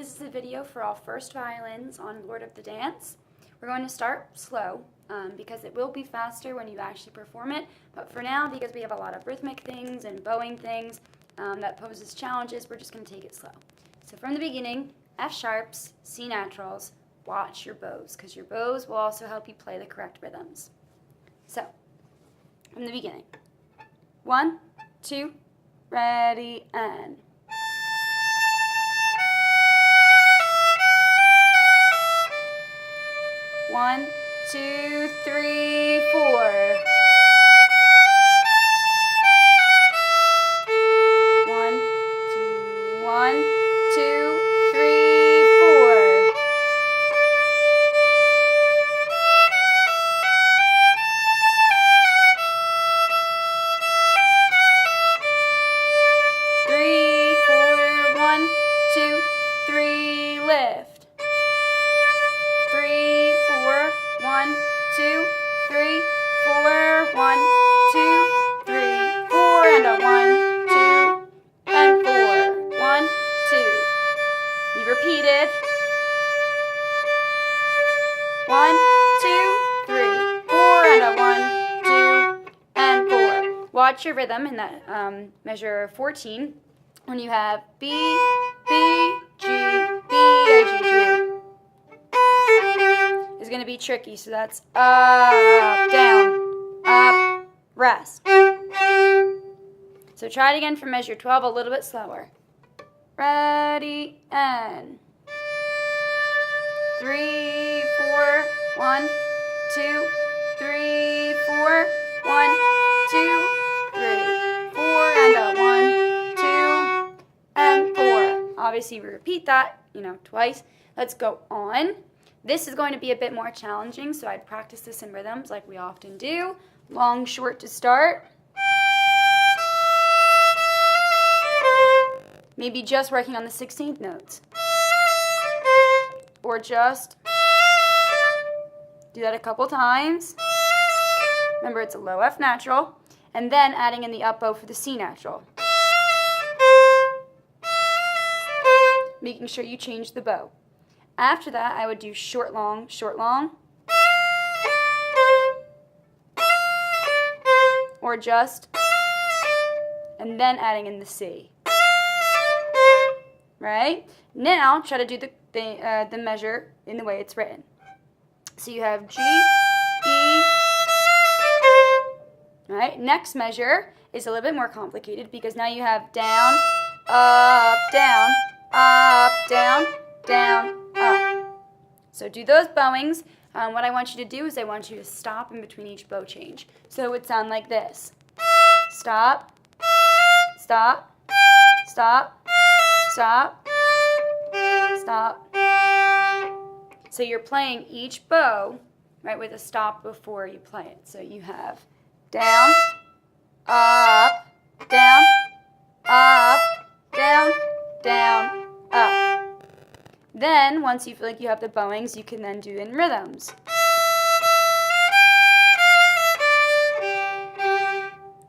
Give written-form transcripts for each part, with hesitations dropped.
This is a video for all first violins on Lord of the Dance. We're going to start slow because it will be faster when you actually perform it, but for now, because we have a lot of rhythmic things and bowing things that poses challenges, we're just going to take it slow. So from the beginning, F sharps, C naturals, watch your bows because your bows will also help you play the correct rhythms. So, from the beginning, 1, 2, ready, and... One, two, three, four. One, two, three, four. Three, four, 1, 2, 3, lift. 3, 4, 1, 2, 3, 4, 1, 2, 3, 4, and a 1, 2, and 4, 1, 2. You repeated. 1, 2, 3, 4, and a 1, 2, and 4. Watch your rhythm in that measure 14 when you have B, B, G, B, A, G, G. Is going to be tricky, so that's up, down, up, rest. So try it again for measure 12, a little bit slower. Ready, and 3, 4, 1, 2, 3, 4, 1, 2, 3, 4, and a 1, 2, and 4. Obviously, we repeat that, twice. Let's go on. This is going to be a bit more challenging, so I'd practice this in rhythms like we often do. Long, short to start. Maybe just working on the 16th notes. Or just do that a couple times. Remember, it's a low F natural. And then adding in the up bow for the C natural. Making sure you change the bow. After that, I would do short, long, or just, and then adding in the C. Right? Now, try to do the measure in the way it's written. So you have G, E. Right? Next measure is a little bit more complicated because now you have down, up, down, up, down, down, up. So do those bowings. What I want you to do is I want you to stop in between each bow change. So it would sound like this. Stop, stop, stop, stop, stop. So you're playing each bow, right, with a stop before you play it. So you have down, up, down, up, down, down, up. Then, once you feel like you have the bowings, you can then do in rhythms.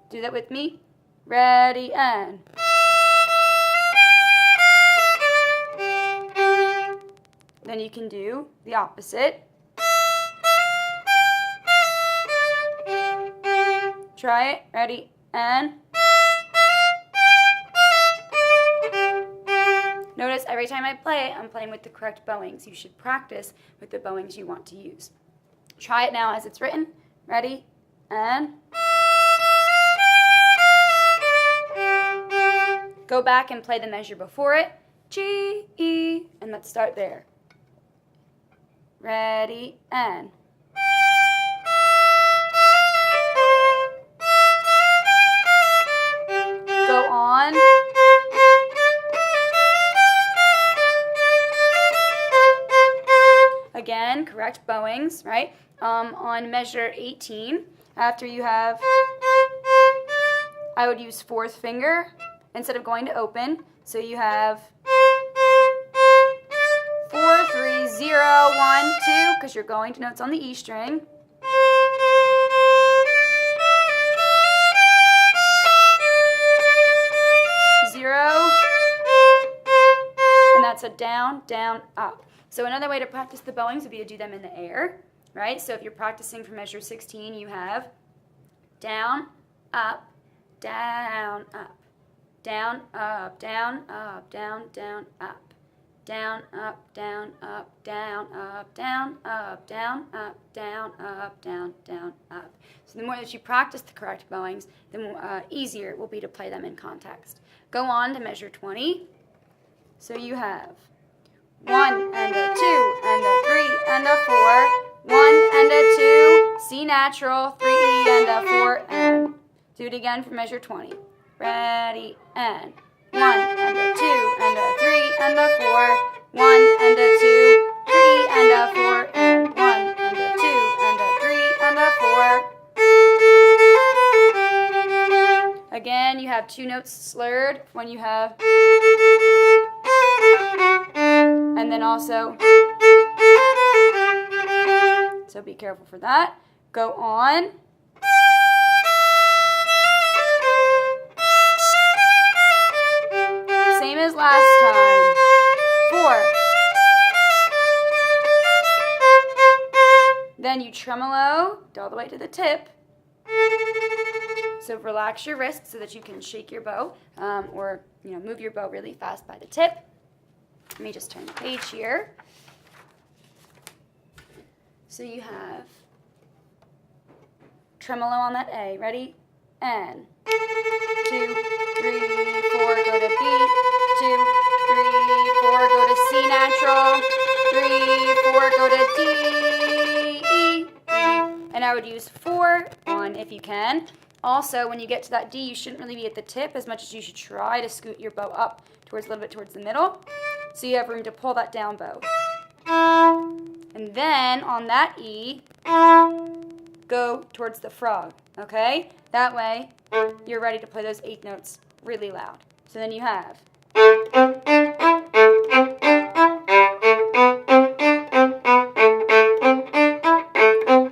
Do that with me. Ready, and. Then you can do the opposite. Try it. Ready, and. Notice every time I play it, I'm playing with the correct bowings. You should practice with the bowings you want to use. Try it now as it's written. Ready, and. Go back and play the measure before it. G, E, and let's start there. Ready, and. Go on. Again, correct bowings, right? On measure 18, after you have, I would use 4th finger instead of going to open. So you have 4, 3, 0, 1, 2, because you're going to notes on the E string. 0, that's a down, down, up. So another way to practice the bowings would be to do them in the air, right? So if you're practicing for measure 16, you have down, up, down, up, down, up, down, up, down, down, up. Down, up, down, up, down, up, down, up, down, up, down, up, down, down, up. So the more that you practice the correct bowings, the more easier it will be to play them in context. Go on to measure 20. So you have 1 and a 2 and a 3 and a 4, 1 and a 2, C natural, 3 and a 4, and do it again for measure 20. Ready, and 1 and a 2 and a 3 and a 4, 1 and a 2, 3 and a 4, and 1 and a 2 and a 3 and a 4. Again, you have 2 notes slurred when you have, and then also, so be careful for that. Go on. Same as last time. 4. Then you tremolo all the way to the tip. So relax your wrist so that you can shake your bow, or move your bow really fast by the tip. Let me just turn the page here. So you have tremolo on that A. Ready? And 2, 3, 4, go to B. 2, 3, 4, go to C natural. 3, 4, go to D, E, and I would use 4 on if you can. Also, when you get to that D, you shouldn't really be at the tip as much as you should try to scoot your bow up a little bit towards the middle, so you have room to pull that down bow. And then on that E, go towards the frog, okay? That way, you're ready to play those 8 notes really loud. So then you have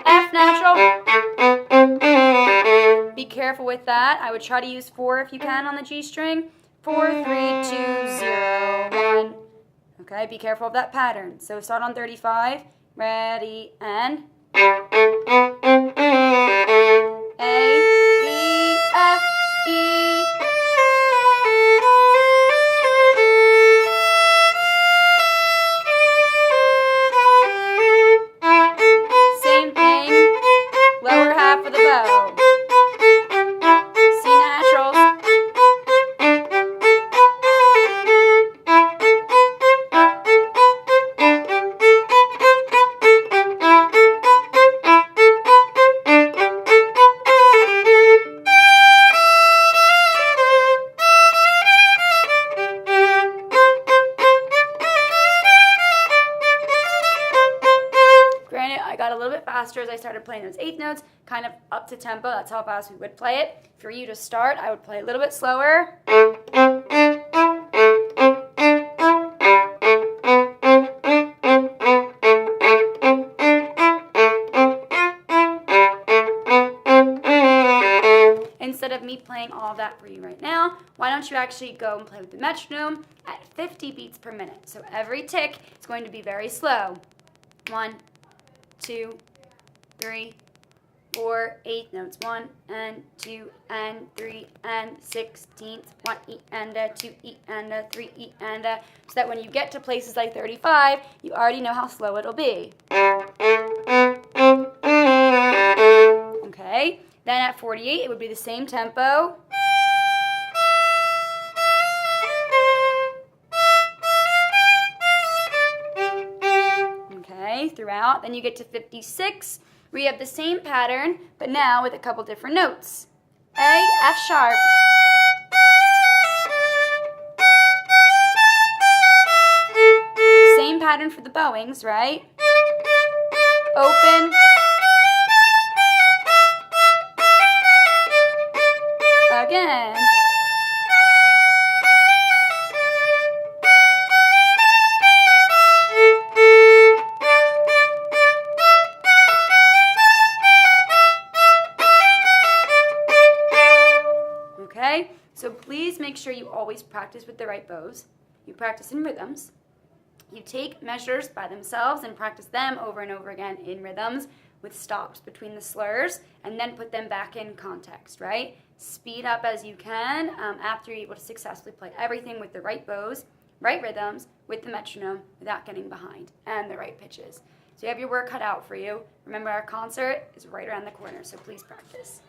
F natural. Be careful with that. I would try to use 4 if you can on the G string. 4, 3, 2, 0, 1. Okay, be careful of that pattern. So start on 35. Ready, and A, B, F, E. Same thing, lower half of the bow. C naturals. Faster as I started playing those 8 notes, kind of up to tempo. That's how fast we would play it. For you to start, I would play a little bit slower. Instead of me playing all of that for you right now, why don't you actually go and play with the metronome at 50 beats per minute. So every tick is going to be very slow. 1, 2, 3, 4, 8 notes. 1 and 2 and 3 and 16th. 1 E and a 2 E and a 3 E and a. So that when you get to places like 35, you already know how slow it'll be. Okay. Then at 48, it would be the same tempo. Okay, throughout. Then you get to 56. We have the same pattern, but now with a couple different notes. A, F sharp. Same pattern for the bowings, right? Open. Again. Okay, so please make sure you always practice with the right bows. You practice in rhythms, You take measures by themselves and practice them over and over again in rhythms with stops between the slurs, and then put them back in context, right? Speed up as you can after you're able to successfully play everything with the right bows, right rhythms, with the metronome without getting behind, and the right pitches. So you have your work cut out for you. Remember, our concert is right around the corner, so please practice.